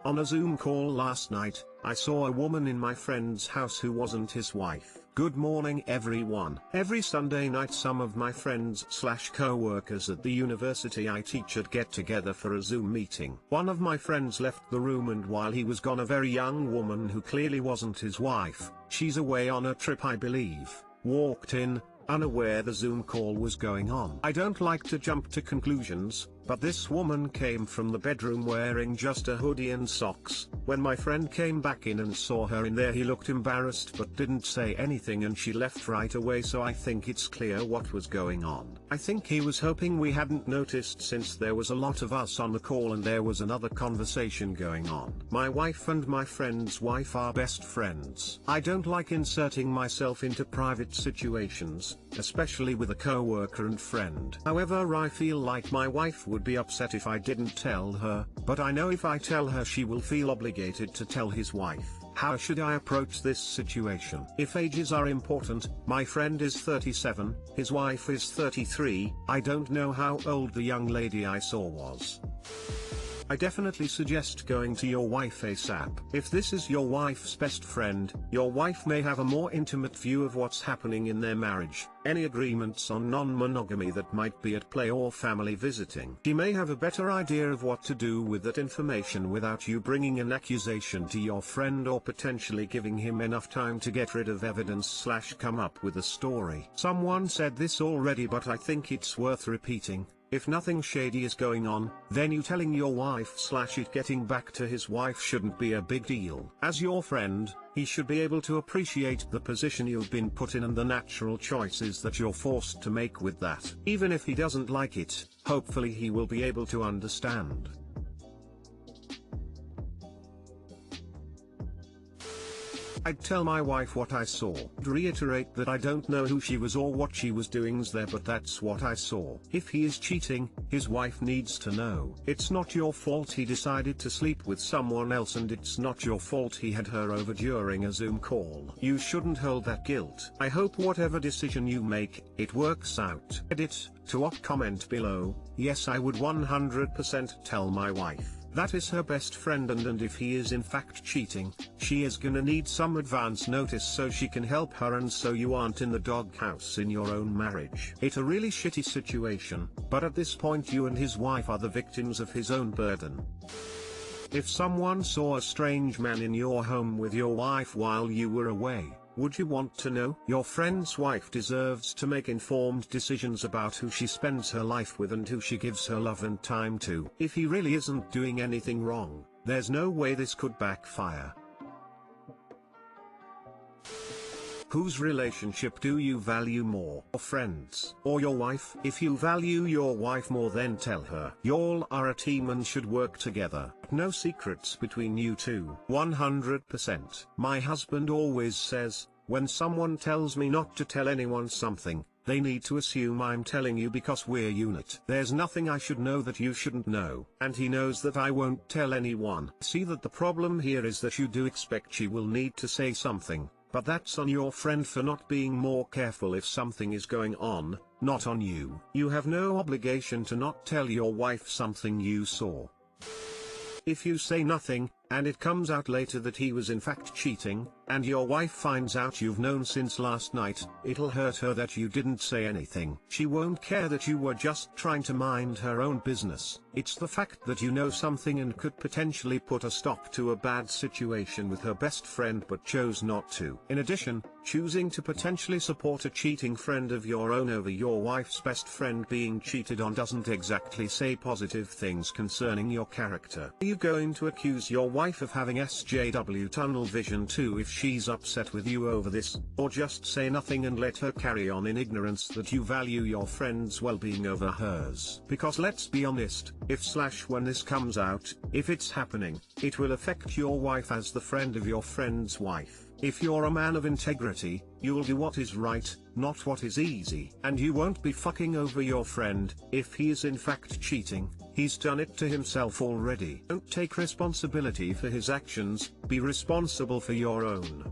On a Zoom call last night, I saw a woman in my friend's house who wasn't his wife. Good morning everyone. Every Sunday night some of my friends/co-workers at the university I teach at get together for a Zoom meeting. One of my friends left the room, and while he was gone a very young woman who clearly wasn't his wife, she's away on a trip I believe, walked in, unaware the Zoom call was going on. I don't like to jump to conclusions, but this woman came from the bedroom wearing just a hoodie and socks. When my friend came back in and saw her in there, he looked embarrassed but didn't say anything, and she left right away, so I think it's clear what was going on. I think he was hoping we hadn't noticed, since there was a lot of us on the call and there was another conversation going on. My wife and my friend's wife are best friends. I don't like inserting myself into private situations, especially with a co-worker and friend. However, I feel like my wife would be upset if I didn't tell her, but I know if I tell her she will feel obligated to tell his wife. How should I approach this situation? If ages are important, my friend is 37, his wife is 33, I don't know how old the young lady I saw was. I definitely suggest going to your wife ASAP. If this is your wife's best friend, your wife may have a more intimate view of what's happening in their marriage, any agreements on non-monogamy that might be at play, or family visiting. She may have a better idea of what to do with that information without you bringing an accusation to your friend, or potentially giving him enough time to get rid of evidence/come up with a story. Someone said this already, but I think it's worth repeating. If nothing shady is going on, then you telling your wife/it getting back to his wife shouldn't be a big deal. As your friend, he should be able to appreciate the position you've been put in and the natural choices that you're forced to make with that. Even if he doesn't like it, hopefully he will be able to understand. I'd tell my wife what I saw. Reiterate that I don't know who she was or what she was doing there, but that's what I saw. If he is cheating, his wife needs to know. It's not your fault he decided to sleep with someone else, and it's not your fault he had her over during a Zoom call. You shouldn't hold that guilt. I hope whatever decision you make, it works out. Edit, to what comment below, yes, I would 100% tell my wife. That is her best friend, and if he is in fact cheating, she is gonna need some advance notice so she can help her, and so you aren't in the doghouse in your own marriage. It's a really shitty situation, but at this point you and his wife are the victims of his own burden. If someone saw a strange man in your home with your wife while you were away, would you want to know? Your friend's wife deserves to make informed decisions about who she spends her life with and who she gives her love and time to. If he really isn't doing anything wrong, there's no way this could backfire. Whose relationship do you value more? Your friends or your wife? If you value your wife more, then tell her. Y'all are a team and should work together. No secrets between you two. 100%. My husband always says, when someone tells me not to tell anyone something, they need to assume I'm telling you because we're unit. There's nothing I should know that you shouldn't know. And he knows that I won't tell anyone. See that the problem here is that you do expect she will need to say something. But that's on your friend for not being more careful if something is going on, not on you. You have no obligation to not tell your wife something you saw. If you say nothing, and it comes out later that he was in fact cheating, and your wife finds out you've known since last night, it'll hurt her that you didn't say anything. She won't care that you were just trying to mind her own business. It's the fact that you know something and could potentially put a stop to a bad situation with her best friend but chose not to. In addition, choosing to potentially support a cheating friend of your own over your wife's best friend being cheated on doesn't exactly say positive things concerning your character. Are you going to accuse your wife of having SJW tunnel vision too if she's upset with you over this, or just say nothing and let her carry on in ignorance that you value your friend's well-being over hers? Because let's be honest, if/when this comes out, if it's happening, it will affect your wife as the friend of your friend's wife. If you're a man of integrity, you'll do what is right, not what is easy. And you won't be fucking over your friend. If he is in fact cheating, he's done it to himself already. Don't take responsibility for his actions, be responsible for your own.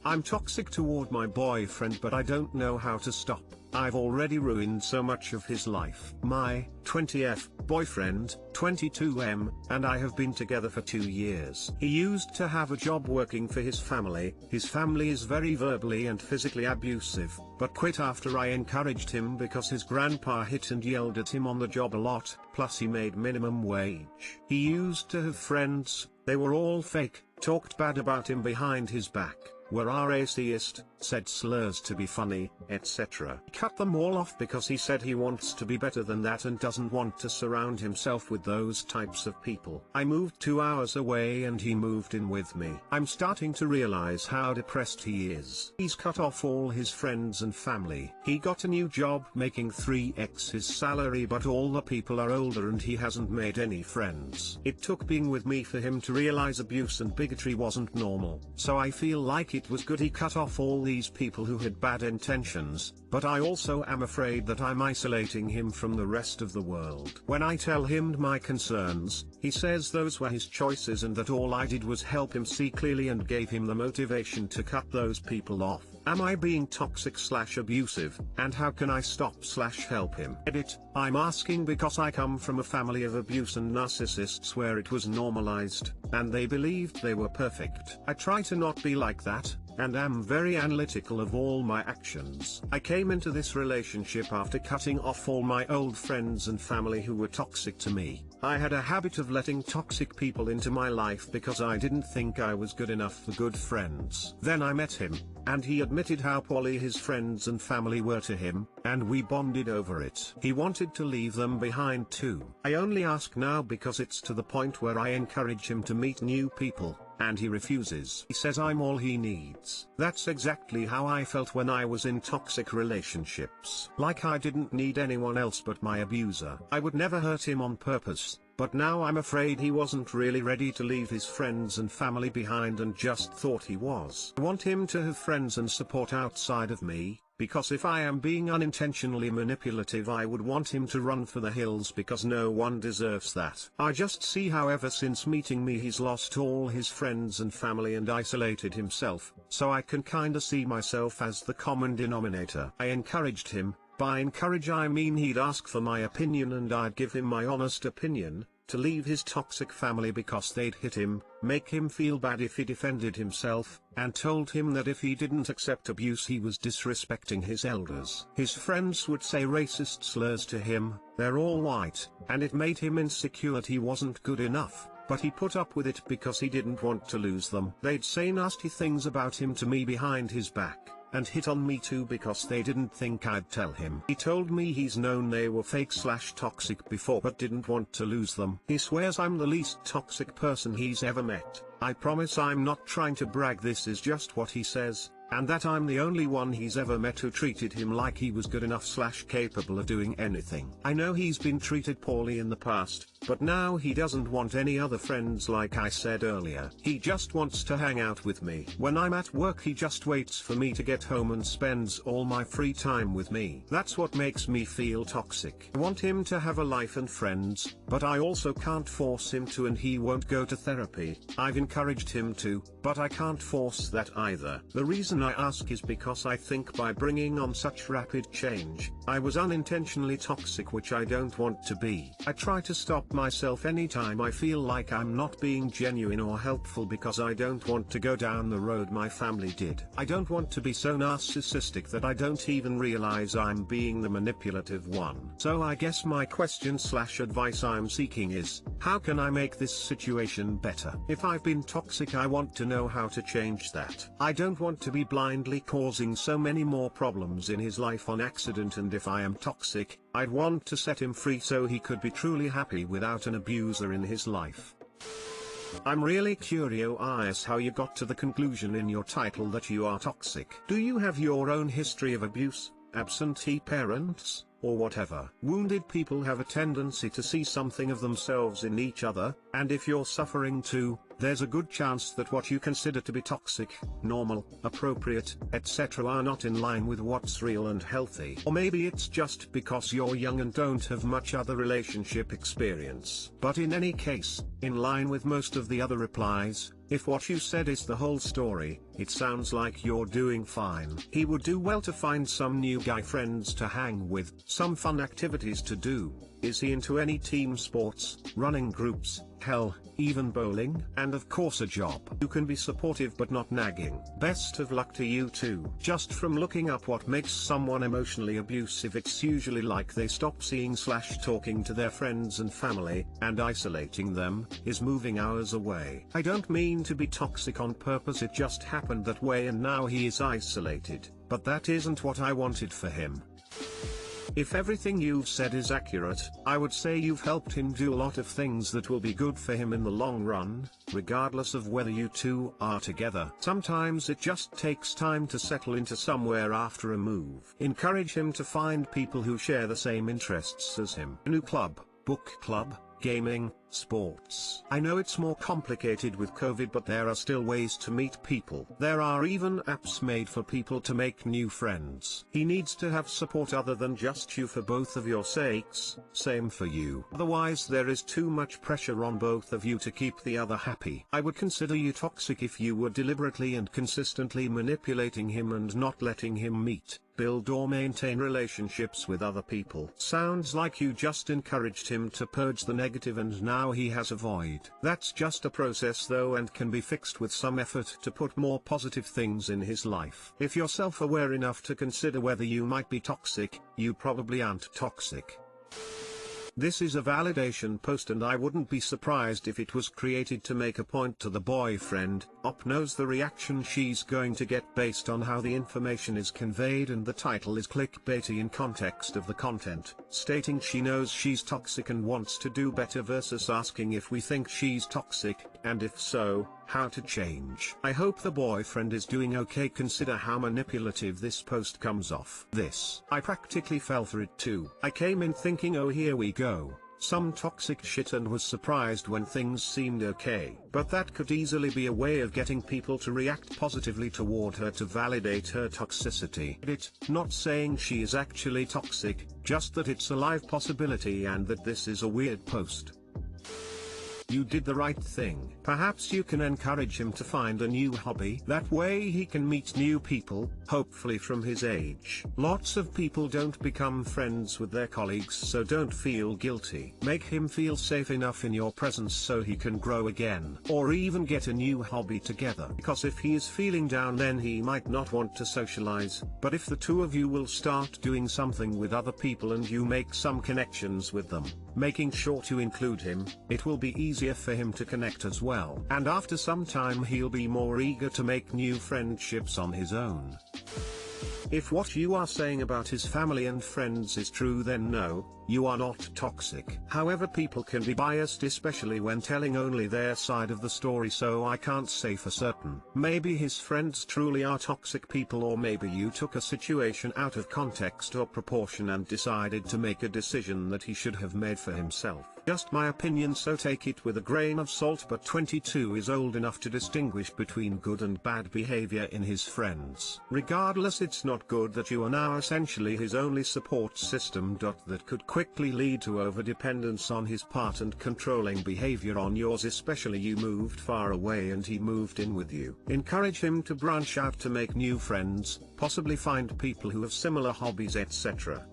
I'm toxic toward my boyfriend, but I don't know how to stop. I've already ruined so much of his life. My 20th boyfriend, 22M, and I have been together for 2 years. He used to have a job working for his family. His family is very verbally and physically abusive, but quit after I encouraged him because his grandpa hit and yelled at him on the job a lot, plus he made minimum wage. He used to have friends, they were all fake, talked bad about him behind his back, were racist, said slurs to be funny, etc. Cut them all off because he said he wants to be better than that and doesn't want to surround himself with those types of people. I moved 2 hours away and he moved in with me. I'm starting to realize how depressed he is. He's cut off all his friends and family. He got a new job making 3x his salary, but all the people are older and he hasn't made any friends. It took being with me for him to realize abuse and bigotry wasn't normal. So I feel like it was good he cut off all these people who had bad intentions, but I also am afraid that I'm isolating him from the rest of the world. When I tell him my concerns, he says those were his choices and that all I did was help him see clearly and gave him the motivation to cut those people off. Am I being toxic/abusive, and how can I stop/help him? Edit, I'm asking because I come from a family of abuse and narcissists where it was normalized, and they believed they were perfect. I try to not be like that, and am very analytical of all my actions. I came into this relationship after cutting off all my old friends and family who were toxic to me. I had a habit of letting toxic people into my life because I didn't think I was good enough for good friends. Then I met him, and he admitted how poorly his friends and family were to him, and we bonded over it. He wanted to leave them behind too. I only ask now because it's to the point where I encourage him to meet new people, and he refuses. He says I'm all he needs. That's exactly how I felt when I was in toxic relationships. Like I didn't need anyone else but my abuser. I would never hurt him on purpose, but now I'm afraid he wasn't really ready to leave his friends and family behind and just thought he was. I want him to have friends and support outside of me, because if I am being unintentionally manipulative I would want him to run for the hills because no one deserves that. I just see how ever since meeting me he's lost all his friends and family and isolated himself, so I can kinda see myself as the common denominator. I encouraged him. By encourage I mean he'd ask for my opinion and I'd give him my honest opinion, to leave his toxic family because they'd hit him, make him feel bad if he defended himself, and told him that if he didn't accept abuse he was disrespecting his elders. His friends would say racist slurs to him, they're all white, and it made him insecure that he wasn't good enough. But he put up with it because he didn't want to lose them. They'd say nasty things about him to me behind his back, and hit on me too because they didn't think I'd tell him. He told me he's known they were fake/toxic before but didn't want to lose them. He swears I'm the least toxic person he's ever met. I promise I'm not trying to brag, this is just what he says, and that I'm the only one he's ever met who treated him like he was good enough/capable of doing anything. I know he's been treated poorly in the past, but now he doesn't want any other friends like I said earlier. He just wants to hang out with me. When I'm at work he just waits for me to get home and spends all my free time with me. That's what makes me feel toxic. I want him to have a life and friends, but I also can't force him to, and he won't go to therapy. I've encouraged him to, but I can't force that either. The reason I ask is because I think by bringing on such rapid change, I was unintentionally toxic, which I don't want to be. I try to stop myself anytime I feel like I'm not being genuine or helpful because I don't want to go down the road my family did. I don't want to be so narcissistic that I don't even realize I'm being the manipulative one. So I guess my question/advice I'm seeking is, how can I make this situation better? If I've been toxic I want to know how to change that. I don't want to be blindly causing so many more problems in his life on accident, and if I am toxic, I'd want to set him free so he could be truly happy without an abuser in his life. I'm really curious how you got to the conclusion in your title that you are toxic. Do you have your own history of abuse, absentee parents, or whatever? Wounded people have a tendency to see something of themselves in each other, and if you're suffering too, there's a good chance that what you consider to be toxic, normal, appropriate, etc. are not in line with what's real and healthy. Or maybe it's just because you're young and don't have much other relationship experience. But in any case, in line with most of the other replies, if what you said is the whole story, it sounds like you're doing fine. He would do well to find some new guy friends to hang with, some fun activities to do. Is he into any team sports, running groups, hell, even bowling? And of course a job. You can be supportive but not nagging. Best of luck to you too. Just from looking up what makes someone emotionally abusive, it's usually like they stop seeing/talking to their friends and family, and isolating them, is moving hours away. I don't mean to be toxic on purpose, it just happened that way and now he is isolated, but that isn't what I wanted for him. If everything you've said is accurate, I would say you've helped him do a lot of things that will be good for him in the long run, regardless of whether you two are together. Sometimes it just takes time to settle into somewhere after a move. Encourage him to find people who share the same interests as him. A new club, book club, gaming, sports. I know it's more complicated with COVID, but there are still ways to meet people. There are even apps made for people to make new friends. He needs to have support other than just you for both of your sakes, same for you. Otherwise there is too much pressure on both of you to keep the other happy. I would consider you toxic if you were deliberately and consistently manipulating him and not letting him meet, build or maintain relationships with other people. Sounds like you just encouraged him to purge the negative and now he has a void. That's just a process though and can be fixed with some effort to put more positive things in his life. If you're self-aware enough to consider whether you might be toxic, you probably aren't toxic. This is a validation post and I wouldn't be surprised if it was created to make a point to the boyfriend. Op knows the reaction she's going to get based on how the information is conveyed, and the title is clickbaity in context of the content, stating she knows she's toxic and wants to do better versus asking if we think she's toxic, and if so, how to change. I hope the boyfriend is doing okay. Consider how manipulative this post comes off. I practically fell for it too. I came in thinking, oh here we go, some toxic shit, and was surprised when things seemed okay. But that could easily be a way of getting people to react positively toward her to validate her toxicity. Not saying she is actually toxic, just that it's a live possibility and that this is a weird post. You did the right thing. Perhaps you can encourage him to find a new hobby. That way he can meet new people, hopefully from his age. Lots of people don't become friends with their colleagues, so don't feel guilty. Make him feel safe enough in your presence so he can grow again. Or even get a new hobby together. Because if he is feeling down, then he might not want to socialize. But if the two of you will start doing something with other people and you make some connections with them, making sure to include him, it will be easier for him to connect as well. And after some time he'll be more eager to make new friendships on his own. If what you are saying about his family and friends is true, then no, you are not toxic. However, people can be biased, especially when telling only their side of the story, so I can't say for certain. Maybe his friends truly are toxic people, or maybe you took a situation out of context or proportion and decided to make a decision that he should have made for himself. Just my opinion, so take it with a grain of salt, but 22 is old enough to distinguish between good and bad behavior in his friends. Regardless, it's not good that you are now essentially his only support system. That could quickly lead to overdependence on his part and controlling behavior on yours, especially you moved far away and he moved in with you. Encourage him to branch out to make new friends, possibly find people who have similar hobbies, etc.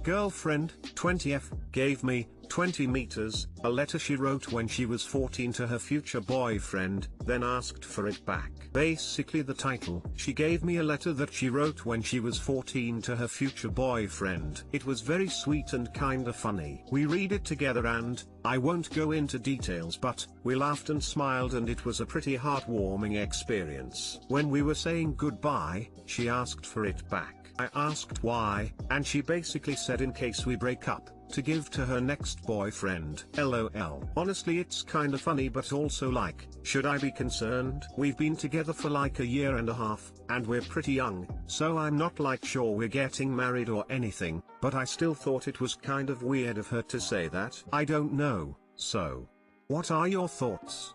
Girlfriend, 20F, gave me 20 meters, a letter she wrote when she was 14 to her future boyfriend, then asked for it back. Basically the title. She gave me a letter that she wrote when she was 14 to her future boyfriend. It was very sweet and kinda funny. We read it together and, I won't go into details, but we laughed and smiled and it was a pretty heartwarming experience. When we were saying goodbye, she asked for it back. I asked why, and she basically said in case we break up, to give to her next boyfriend. LOL. Honestly, it's kinda funny, but also like, should I be concerned? We've been together for like a year and a half, and we're pretty young, so I'm not like sure we're getting married or anything, but I still thought it was kind of weird of her to say that. I don't know, So, what are your thoughts?